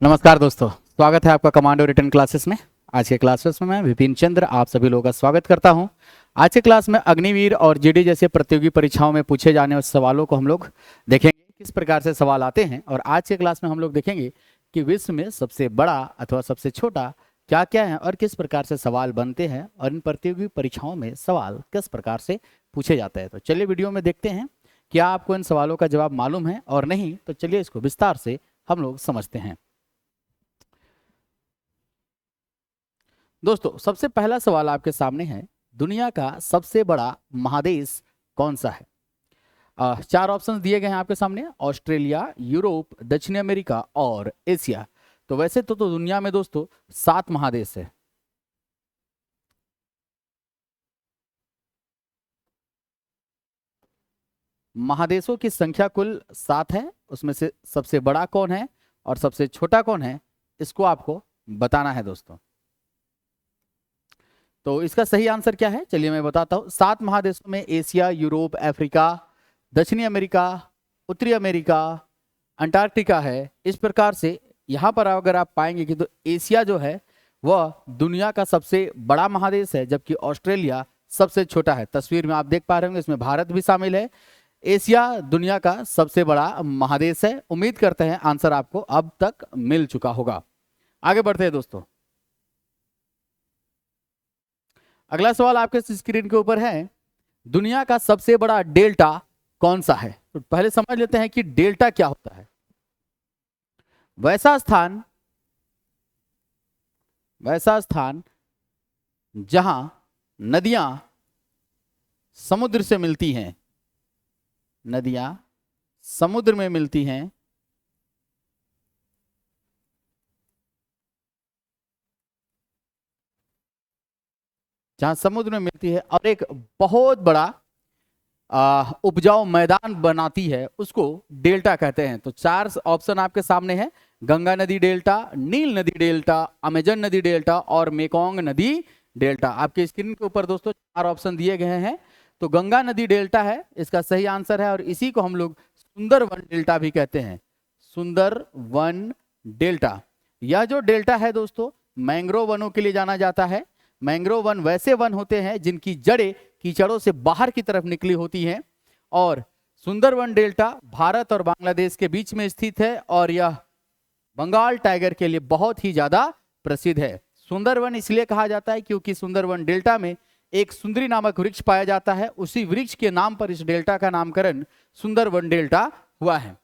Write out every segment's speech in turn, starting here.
नमस्कार दोस्तों, स्वागत है आपका कमांडो रिटर्न क्लासेस में। आज के क्लासेस में मैं विपिन चंद्र आप सभी लोगों का स्वागत करता हूं। आज के क्लास में अग्निवीर और जीडी जैसे प्रतियोगी परीक्षाओं में पूछे जाने वाले सवालों को हम लोग देखेंगे किस प्रकार से सवाल आते हैं। और आज के क्लास में हम लोग देखेंगे कि विश्व में सबसे बड़ा अथवा सबसे छोटा क्या क्या है और किस प्रकार से सवाल बनते हैं और इन प्रतियोगी परीक्षाओं में सवाल किस प्रकार से पूछे जाते हैं। तो चलिए वीडियो में देखते हैं क्या आपको इन सवालों का जवाब मालूम है, और नहीं तो चलिए इसको विस्तार से हम लोग समझते हैं। दोस्तों, सबसे पहला सवाल आपके सामने है, दुनिया का सबसे बड़ा महादेश कौन सा है? चार ऑप्शंस दिए गए हैं आपके सामने, ऑस्ट्रेलिया, यूरोप, दक्षिण अमेरिका और एशिया। तो वैसे तो दुनिया में दोस्तों 7 महादेश है। महादेशों की संख्या कुल 7 है। उसमें से सबसे बड़ा कौन है और सबसे छोटा कौन है, इसको आपको बताना है दोस्तों। तो इसका सही आंसर क्या है, चलिए मैं बताता हूं। 7 महादेशों में एशिया, यूरोप, अफ्रीका, दक्षिणी अमेरिका, उत्तरी अमेरिका, अंटार्कटिका है। इस प्रकार से यहाँ पर अगर आप पाएंगे कि तो एशिया जो है वह दुनिया का सबसे बड़ा महादेश है, जबकि ऑस्ट्रेलिया सबसे छोटा है। तस्वीर में आप देख पा रहे होंगे, इसमें भारत भी शामिल है। एशिया दुनिया का सबसे बड़ा महादेश है। उम्मीद करते हैं आंसर आपको अब तक मिल चुका होगा। आगे बढ़ते हैं दोस्तों। अगला सवाल आपके स्क्रीन के ऊपर है, दुनिया का सबसे बड़ा डेल्टा कौन सा है? तो पहले समझ लेते हैं कि डेल्टा क्या होता है। वैसा स्थान जहां नदियां समुद्र से मिलती हैं, नदियां समुद्र में मिलती हैं, जहां समुद्र में मिलती है और एक बहुत बड़ा उपजाऊ मैदान बनाती है, उसको डेल्टा कहते हैं। तो 4 ऑप्शन आपके सामने है, गंगा नदी डेल्टा, नील नदी डेल्टा, अमेजन नदी डेल्टा और मेकोंग नदी डेल्टा। आपके स्क्रीन के ऊपर दोस्तों 4 ऑप्शन दिए गए हैं। तो गंगा नदी डेल्टा है इसका सही आंसर है, और इसी को हम लोग सुंदरवन डेल्टा भी कहते हैं। सुंदरवन डेल्टा, यह जो डेल्टा है दोस्तों मैंग्रोव वनों के लिए जाना जाता है। मैंग्रोव वन वैसे वन होते हैं जिनकी जड़ें कीचड़ों से बाहर की तरफ निकली होती हैं, और सुंदरवन डेल्टा भारत और बांग्लादेश के बीच में स्थित है, और यह बंगाल टाइगर के लिए बहुत ही ज्यादा प्रसिद्ध है। सुंदरवन इसलिए कहा जाता है क्योंकि सुंदरवन डेल्टा में एक सुंदरी नामक वृक्ष पाया जाता है। उसी वृक्ष के नाम पर इस डेल्टा का नामकरण सुंदरवन डेल्टा हुआ है।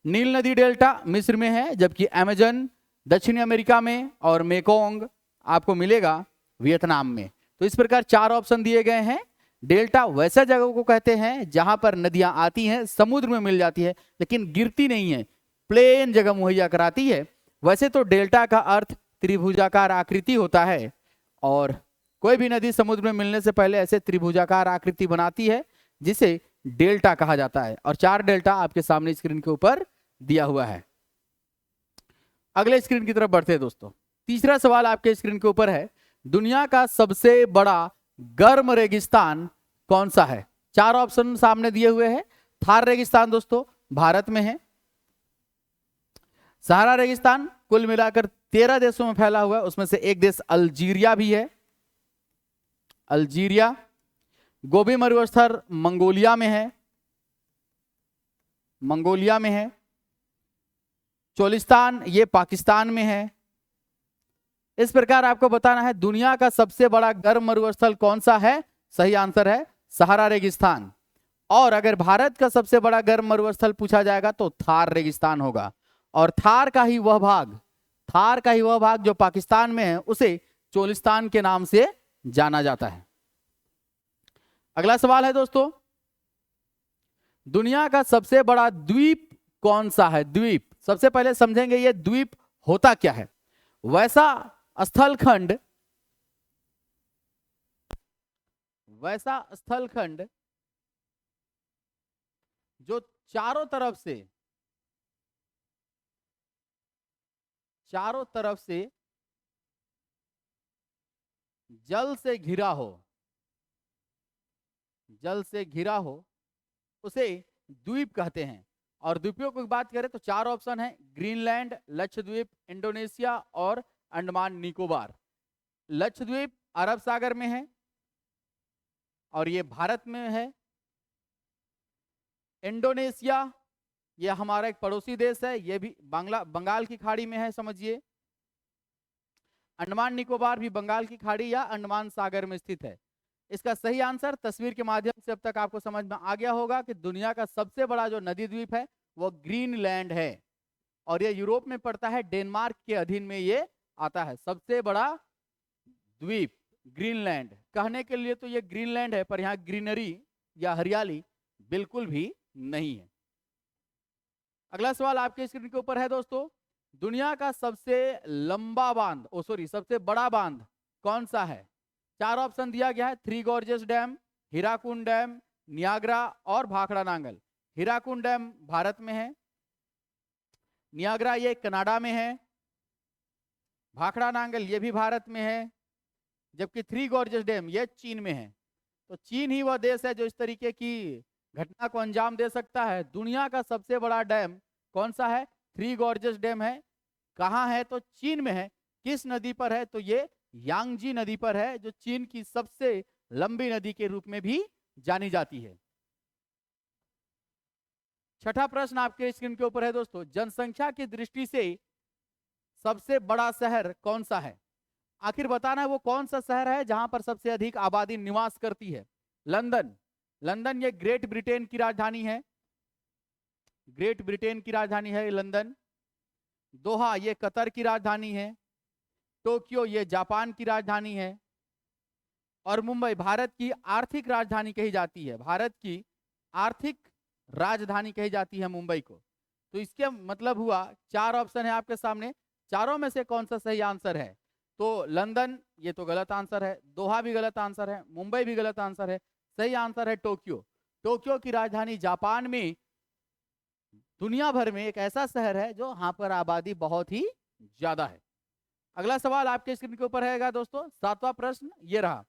नील नदी डेल्टा मिस्र में है, जबकि अमेजन दक्षिणी अमेरिका में और मेकोंग आपको मिलेगा वियतनाम में। तो इस प्रकार 4 ऑप्शन दिए गए हैं। डेल्टा वैसा जगह को कहते हैं जहां पर नदियां आती हैं, समुद्र में मिल जाती है, लेकिन गिरती नहीं है, प्लेन जगह मुहैया कराती है। वैसे तो डेल्टा का अर्थ त्रिभुजाकार आकृति होता है, और कोई भी नदी समुद्र में मिलने से पहले ऐसे त्रिभुजाकार आकृति बनाती है, जिसे डेल्टा कहा जाता है। और 4 डेल्टा आपके सामने स्क्रीन के ऊपर दिया हुआ है। अगले स्क्रीन की तरफ बढ़ते हैं दोस्तों। तीसरा सवाल आपके स्क्रीन के ऊपर है, दुनिया का सबसे बड़ा गर्म रेगिस्तान कौन सा है? 4 ऑप्शन सामने दिए हुए हैं। थार रेगिस्तान दोस्तों भारत में है। सहारा रेगिस्तान कुल मिलाकर 13 देशों में फैला हुआ है, उसमें से एक देश अल्जीरिया भी है, अल्जीरिया। गोबी मरुस्थल मंगोलिया में है, मंगोलिया में है। चोलिस्तान ये पाकिस्तान में है। इस प्रकार आपको बताना है दुनिया का सबसे बड़ा गर्म मरुस्थल कौन सा है। सही आंसर है सहारा रेगिस्तान। और अगर भारत का सबसे बड़ा गर्म मरुस्थल पूछा जाएगा तो थार रेगिस्तान होगा, और थार का ही वह भाग जो पाकिस्तान में है उसे चोलिस्तान के नाम से जाना जाता है। अगला सवाल है दोस्तों, दुनिया का सबसे बड़ा द्वीप कौन सा है? द्वीप, सबसे पहले समझेंगे ये द्वीप होता क्या है। वैसा स्थलखंड जो चारों तरफ से जल से घिरा हो उसे द्वीप कहते हैं। और द्वीपों की बात करें तो 4 ऑप्शन है, ग्रीनलैंड, लक्षद्वीप, इंडोनेशिया और अंडमान निकोबार। लक्षद्वीप अरब सागर में है और ये भारत में है। इंडोनेशिया ये हमारा एक पड़ोसी देश है, ये भी बंगाल की खाड़ी में है समझिए। अंडमान निकोबार भी बंगाल की खाड़ी या अंडमान सागर में स्थित है। इसका सही आंसर तस्वीर के माध्यम से अब तक आपको समझ में आ गया होगा कि दुनिया का सबसे बड़ा जो नदी द्वीप है वो ग्रीनलैंड है और ये यूरोप में पड़ता है, डेनमार्क के अधीन में ये आता है। सबसे बड़ा द्वीप ग्रीनलैंड, कहने के लिए तो ये ग्रीनलैंड है पर यहाँ ग्रीनरी या हरियाली बिल्कुल भी नहीं है। अगला सवाल आपके स्क्रीन के ऊपर है दोस्तों, दुनिया का सबसे लंबा बांध सबसे बड़ा बांध कौन सा है? 4 ऑप्शन दिया गया है, three gorges dam, Hirakud dam, Niagara और भाखड़ा नांगल। हीराकुंड डैम भारत में है, नियाग्रा ये कनाडा में है, भाखड़ा नांगल ये भी भारत में है, जबकि थ्री गॉर्जेस डैम ये चीन में है। तो चीन ही वह देश है जो इस तरीके की घटना को अंजाम दे सकता है। दुनिया का सबसे बड़ा डैम कौन सा है? थ्री गॉर्जेस डैम है। कहाँ है? तो चीन में है। किस नदी पर है? तो ये यांगजी नदी पर है, जो चीन की सबसे लंबी नदी के रूप में भी जानी जाती है। छठा प्रश्न आपके स्क्रीन के ऊपर है दोस्तों, जनसंख्या की दृष्टि से सबसे बड़ा शहर कौन सा है? आखिर बताना है वो कौन सा शहर है जहां पर सबसे अधिक आबादी निवास करती है। लंदन, लंदन ये ग्रेट ब्रिटेन की राजधानी है, ग्रेट ब्रिटेन की राजधानी है लंदन। दोहा ये कतर की राजधानी है, टोक्यो ये जापान की राजधानी है और मुंबई भारत की आर्थिक राजधानी कही जाती है। भारत की आर्थिक राजधानी कही जाती है मुंबई को। तो इसके मतलब हुआ 4 ऑप्शन है आपके सामने, चारों में से कौन सा सही आंसर है? तो लंदन ये तो गलत आंसर है, दोहा भी गलत आंसर है, मुंबई भी गलत आंसर है। सही आंसर है टोक्यो। टोक्यो की राजधानी जापान में दुनिया भर में एक ऐसा शहर है जो यहाँ पर आबादी बहुत ही ज्यादा है। अगला सवाल आपके स्क्रीन के ऊपर रहेगा दोस्तों, 7वां प्रश्न ये रहा,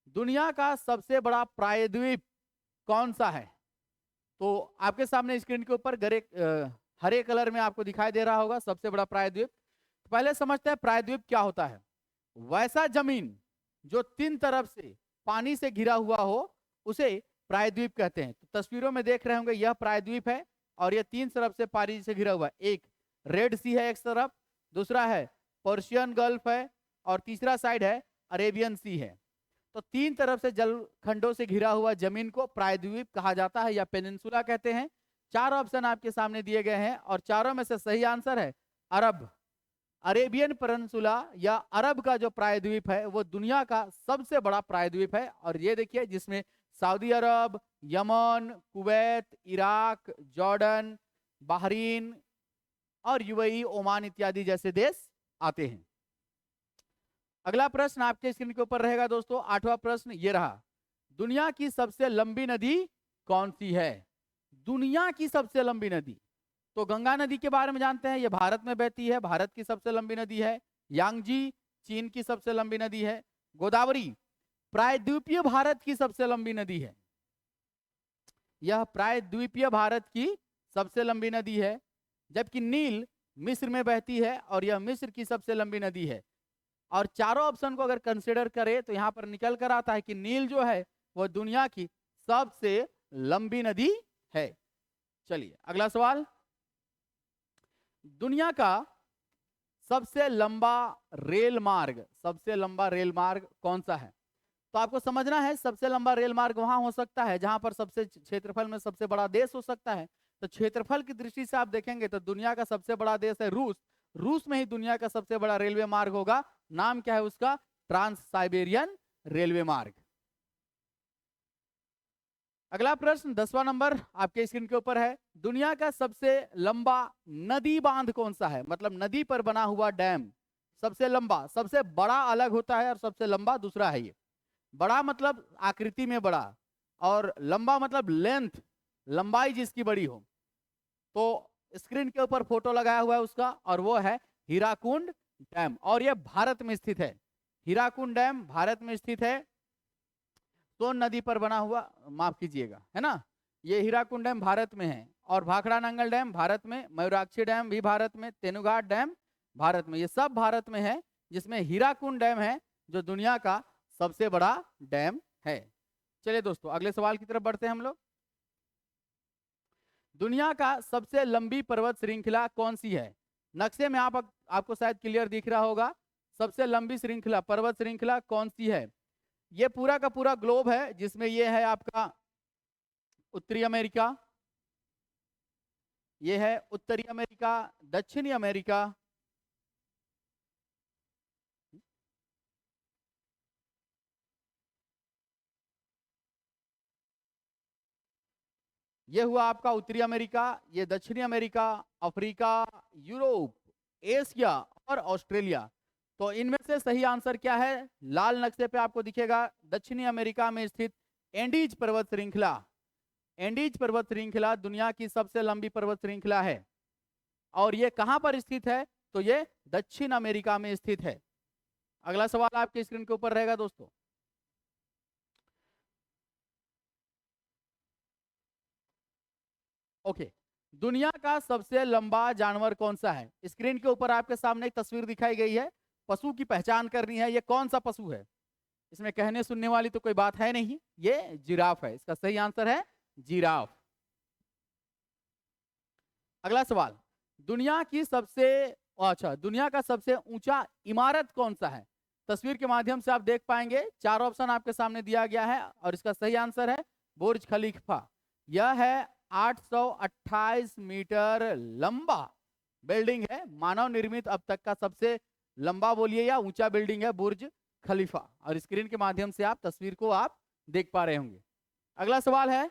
दुनिया का सबसे बड़ा प्रायद्वीप कौन सा है? तो आपके सामने स्क्रीन के ऊपर हरे कलर में आपको दिखाई दे रहा होगा सबसे बड़ा प्रायद्वीप। तो पहले समझते हैं प्रायद्वीप क्या होता है। वैसा जमीन जो 3 तरफ से पानी से घिरा हुआ हो उसे प्रायद्वीप कहते हैं। तो तस्वीरों में देख रहे होंगे यह प्रायद्वीप है और यह 3 तरफ से पानी से घिरा हुआ है। एक रेड सी है एक तरफ, दूसरा है पर्शियन गल्फ है और तीसरा साइड है अरेबियन सी है। तो 3 तरफ से जल खंडों से घिरा हुआ जमीन को प्रायद्वीप कहा जाता है या पेनिनसुला कहते हैं। 4 ऑप्शन आपके सामने दिए गए हैं और चारों में से सही आंसर है अरब। अरेबियन पेनिनसुला या अरब का जो प्रायद्वीप है वो दुनिया का सबसे बड़ा प्रायद्वीप है। और ये देखिए जिसमें Saudi Arab, Yemen, Kuwait, Iraq, Jordan, Bahrain और यूएई, ओमान इत्यादि जैसे देश आते हैं। अगला प्रश्न आपके स्क्रीन के ऊपर रहेगा दोस्तों, 8वां प्रश्न ये रहा, दुनिया की सबसे लंबी नदी कौन सी है? दुनिया की सबसे लंबी नदी, तो गंगा नदी के बारे में जानते हैं, ये भारत में बहती है, भारत की सबसे लंबी नदी है। यांगजी चीन की सबसे लंबी नदी है। गोदावरी प्रायद्वीपीय भारत की सबसे लंबी नदी है, यह प्रायद्वीपीय भारत की सबसे लंबी नदी है। जबकि नील मिस्र में बहती है और यह मिस्र की सबसे लंबी नदी है। और चारों ऑप्शन को अगर कंसिडर करें तो यहां पर निकल कर आता है कि नील जो है वह दुनिया की सबसे लंबी नदी है। चलिए अगला सवाल, दुनिया का सबसे लंबा रेल मार्ग, सबसे लंबा रेल मार्ग कौन सा है? तो आपको समझना है सबसे लंबा रेल मार्ग वहां हो सकता है जहां पर सबसे क्षेत्रफल में सबसे बड़ा देश हो सकता है। तो क्षेत्रफल की दृष्टि से आप देखेंगे तो दुनिया का सबसे बड़ा देश है रूस, रूस में ही दुनिया का सबसे बड़ा रेलवे मार्ग होगा। नाम क्या है उसका? ट्रांस साइबेरियन रेलवे मार्ग। अगला प्रश्न 10वां नंबर आपके स्क्रीन के ऊपर है, दुनिया का सबसे लंबा नदी बांध कौन सा है? मतलब नदी पर बना हुआ डैम सबसे लंबा, सबसे बड़ा अलग होता है और सबसे लंबा दूसरा है। ये बड़ा मतलब आकृति में बड़ा और लंबा मतलब लेंथ, लंबाई जिसकी बड़ी हो। तो स्क्रीन के ऊपर फोटो लगाया हुआ है उसका और वो है हीराकुंड डैम और यह भारत में स्थित है। हीराकुंड डैम भारत में स्थित है, सोन नदी पर बना हुआ, माफ कीजिएगा, है ना, ये हीराकुंड डैम भारत में है और भाखड़ा नंगल डैम भारत में, मयूराक्षी डैम भी भारत में, तेनुघाट डैम भारत में, ये सब भारत में है, जिसमें हीराकुंड डैम है जो दुनिया का सबसे बड़ा डैम है। चलिए दोस्तों अगले सवाल की तरफ बढ़ते हैं हम लोग। दुनिया का सबसे लंबी पर्वत श्रृंखला कौन सी है? नक्शे में आपको शायद क्लियर दिख रहा होगा। सबसे लंबी श्रृंखला, पर्वत श्रृंखला कौन सी है? ये पूरा का पूरा ग्लोब है, जिसमें ये है आपका उत्तरी अमेरिका, ये है उत्तरी अमेरिका, दक्षिणी अमेरिका, ये हुआ आपका उत्तरी अमेरिका, ये दक्षिणी अमेरिका, अफ्रीका, यूरोप, एशिया और ऑस्ट्रेलिया। तो इनमें से सही आंसर क्या है? लाल नक्शे पे आपको दिखेगा दक्षिणी अमेरिका में स्थित एंडीज पर्वत श्रृंखला। एंडीज पर्वत श्रृंखला दुनिया की सबसे लंबी पर्वत श्रृंखला है। और ये कहां पर स्थित है? तो ये दक्षिण अमेरिका में स्थित है। अगला सवाल आपके स्क्रीन के ऊपर रहेगा दोस्तों। ओके, दुनिया का सबसे लंबा जानवर कौन सा है? स्क्रीन के ऊपर आपके सामने एक तस्वीर दिखाई गई है, पशु की पहचान करनी है। ये कौन सा पशु है? इसमें कहने सुनने वाली तो कोई बात है नहीं, ये जिराफ है। इसका सही आंसर है जिराफ। अगला सवाल, दुनिया का सबसे ऊंचा इमारत कौन सा है? तस्वीर के माध्यम से आप देख पाएंगे, 4 ऑप्शन आपके सामने दिया गया है और इसका सही आंसर है बुर्ज खलीफा। यह है 828 मीटर लंबा बिल्डिंग है, मानव निर्मित अब तक का सबसे लंबा बोलिए या ऊंचा बिल्डिंग है बुर्ज खलीफा। और स्क्रीन के माध्यम से आप तस्वीर को आप देख पा रहे होंगे। अगला सवाल है,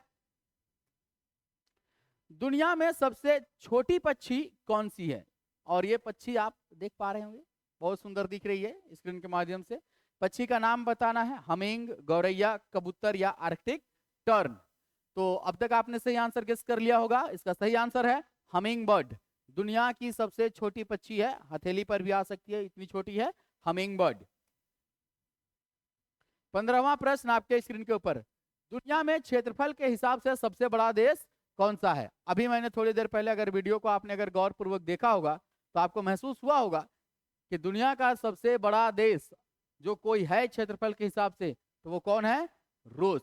दुनिया में सबसे छोटी पक्षी कौन सी है? और ये पक्षी आप देख पा रहे होंगे, बहुत सुंदर दिख रही है स्क्रीन के माध्यम से। पक्षी का नाम बताना है, हमिंग, गौरैया, कबूतर या आर्कटिक टर्न। तो अब तक आपने सही आंसर गेस कर लिया होगा। इसका सही आंसर है हमिंग बर्ड। दुनिया की सबसे छोटी पक्षी है, हथेली पर भी आ सकती है, इतनी छोटी है हमिंग बर्ड। 15वां प्रश्न आपके स्क्रीन के ऊपर, दुनिया में क्षेत्रफल के हिसाब से सबसे बड़ा देश कौन सा है? अभी मैंने थोड़ी देर पहले अगर वीडियो को आपने अगर गौरपूर्वक देखा होगा तो आपको महसूस हुआ होगा कि दुनिया का सबसे बड़ा देश जो कोई है क्षेत्रफल के हिसाब से, तो वो कौन है? रूस।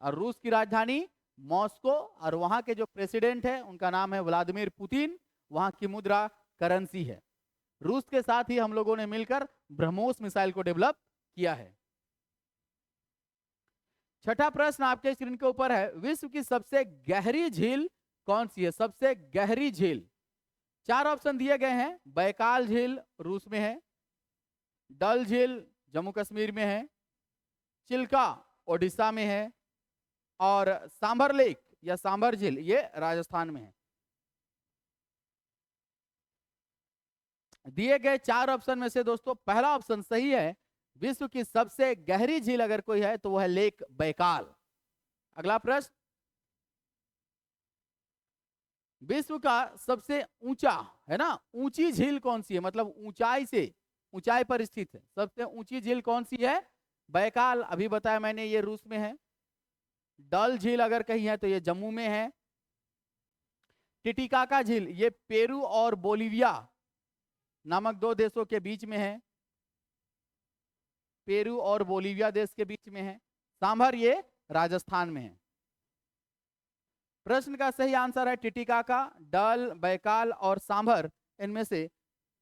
और रूस की राजधानी मॉस्को, और वहां के जो प्रेसिडेंट है उनका नाम है व्लादिमीर पुतिन। वहां की मुद्रा करेंसी है। रूस के साथ ही हम लोगों ने मिलकर ब्रह्मोस मिसाइल को डेवलप किया है। छठा प्रश्न आपके स्क्रीन के ऊपर है, विश्व की सबसे गहरी झील कौन सी है? सबसे गहरी झील, 4 ऑप्शन दिए गए हैं। बैकाल झील रूस में है, डल झील जम्मू कश्मीर में है, चिल्का ओडिशा में है, और सांभर लेक या सांभर झील ये राजस्थान में है। दिए गए 4 ऑप्शन में से दोस्तों पहला ऑप्शन सही है। विश्व की सबसे गहरी झील अगर कोई है तो वह है लेक बैकाल। अगला प्रश्न, विश्व का सबसे ऊंचा है ना, ऊंची झील कौन सी है? मतलब ऊंचाई पर स्थित है, सबसे ऊंची झील कौन सी है? बैकाल अभी बताया मैंने, ये रूस में है। डल झील अगर कहीं है तो ये जम्मू में है। टिटिकाका झील ये पेरू और बोलिविया नामक 2 देशों के बीच में है, पेरू और बोलिविया देश के बीच में है। सांभर ये राजस्थान में है। प्रश्न का सही आंसर है टिटिकाका, डल, बैकाल और सांभर। इनमें से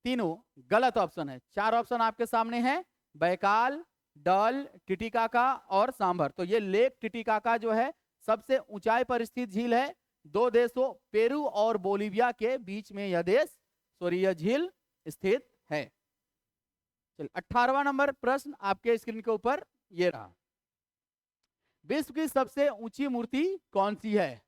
तीनों गलत ऑप्शन है। 4 ऑप्शन आपके सामने हैं, बैकाल, डल, टिटिकाका और सांभर। तो ये लेक टिटिकाका जो है सबसे ऊंचाई पर स्थित झील है, 2 देशों पेरू और बोलिविया के बीच में यह झील स्थित है। चलिए 18वां नंबर प्रश्न आपके स्क्रीन के ऊपर ये रहा, विश्व की सबसे ऊंची मूर्ति कौन सी है?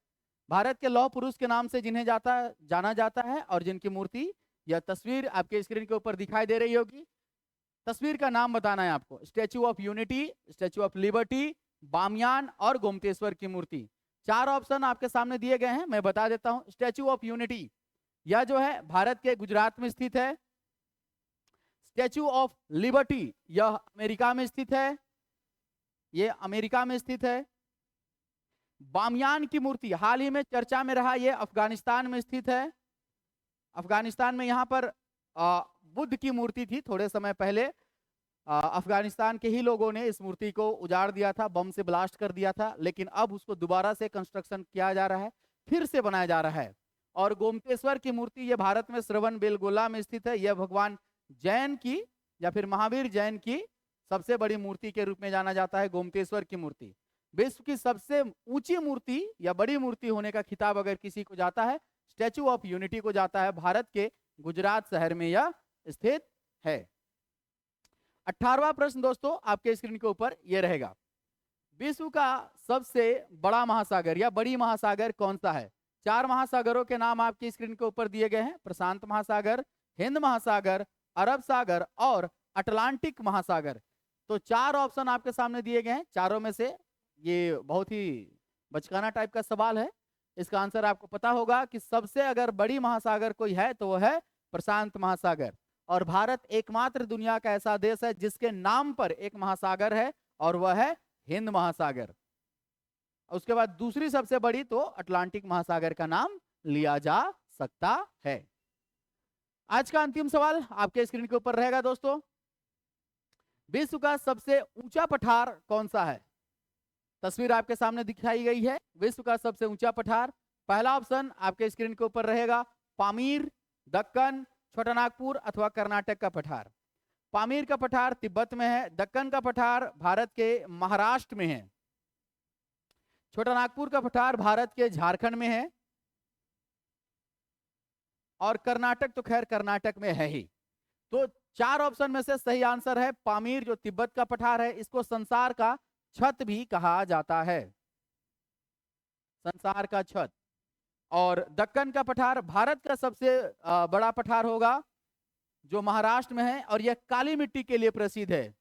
भारत के लौह पुरुष के नाम से जिन्हें जाना जाता है और जिनकी मूर्ति, यह तस्वीर आपके स्क्रीन के ऊपर दिखाई दे रही होगी। तस्वीर का नाम बताना है आपको, Statue of Unity, Statue of Liberty, Bamiyan और गोमतेश्वर की मूर्ति। 4 ऑप्शन आपके सामने दिए गए हैं, मैं बता देता हूं। स्टैचू ऑफ यूनिटी यह जो है भारत के गुजरात में स्थित है। स्टैचू ऑफ लिबर्टी यह अमेरिका में स्थित है, यह अमेरिका में स्थित है। बामियान की मूर्ति हाल ही में चर्चा में रहा, ये अफगानिस्तान में स्थित है। अफगानिस्तान में यहाँ पर बुद्ध की मूर्ति थी। थोड़े समय पहले अफगानिस्तान के ही लोगों ने इस मूर्ति को उजाड़ दिया था, बम से ब्लास्ट कर दिया था, लेकिन अब उसको दोबारा से कंस्ट्रक्शन किया जा रहा है, फिर से बनाया जा रहा है। और गोमतेश्वर की मूर्ति ये भारत में श्रवणबेलगोला में स्थित है। यह भगवान जैन की या फिर महावीर जैन की सबसे बड़ी मूर्ति के रूप में जाना जाता है गोमतेश्वर की मूर्ति। विश्व की सबसे ऊंची मूर्ति या बड़ी मूर्ति होने का खिताब अगर किसी को जाता है, स्टैचू ऑफ यूनिटी को जाता है। भारत के गुजरात शहर में यह स्थित है। 18वां प्रश्न दोस्तों आपके स्क्रीन के ऊपर यह रहेगा, विश्व का सबसे बड़ा महासागर या बड़ी महासागर कौन सा है? 4 महासागरों के नाम आपकी स्क्रीन के ऊपर दिए गए हैं, प्रशांत महासागर, हिंद महासागर, अरब सागर और अटलांटिक महासागर। तो 4 ऑप्शन आपके सामने दिए गए हैं, चारों में से ये बहुत ही बचकाना टाइप का सवाल है। इसका आंसर आपको पता होगा कि सबसे अगर बड़ी महासागर कोई है तो वह है प्रशांत महासागर। और भारत एकमात्र दुनिया का ऐसा देश है जिसके नाम पर एक महासागर है और वह है हिंद महासागर। उसके बाद दूसरी सबसे बड़ी तो अटलांटिक महासागर का नाम लिया जा सकता है। आज का अंतिम सवाल आपके स्क्रीन के ऊपर रहेगा दोस्तों, विश्व का सबसे ऊंचा पठार कौन सा है? तस्वीर आपके सामने दिखाई गई है, विश्व का सबसे ऊंचा पठार। पहला ऑप्शन आपके स्क्रीन के ऊपर रहेगा पामीर, दक्कन, छोटा नागपुर अथवा कर्नाटक का पठार। पामीर का पठार तिब्बत में है, दक्कन का पठार भारत के महाराष्ट्र में है, छोटा नागपुर का पठार भारत के झारखंड में है और कर्नाटक तो खैर कर्नाटक में है ही। तो 4 ऑप्शन में से सही आंसर है पामीर, जो तिब्बत का पठार है। इसको संसार का छत भी कहा जाता है, संसार का छत। और दक्कन का पठार भारत का सबसे बड़ा पठार होगा जो महाराष्ट्र में है और यह काली मिट्टी के लिए प्रसिद्ध है।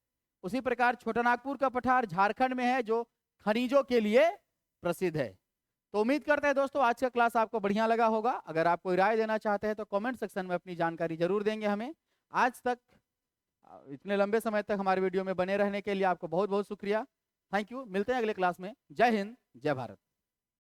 उसी प्रकार छोटा नागपुर का पठार झारखंड में है जो खनिजों के लिए प्रसिद्ध है। तो उम्मीद करते हैं दोस्तों आज का क्लास आपको बढ़िया लगा होगा। अगर आप कोई राय देना चाहते हैं तो कमेंट सेक्शन में अपनी जानकारी जरूर देंगे हमें। आज तक इतने लंबे समय तक हमारे वीडियो में बने रहने के लिए आपको बहुत बहुत शुक्रिया। Thank you. मिलते हैं अगले क्लास में। जय हिंद, जय भारत।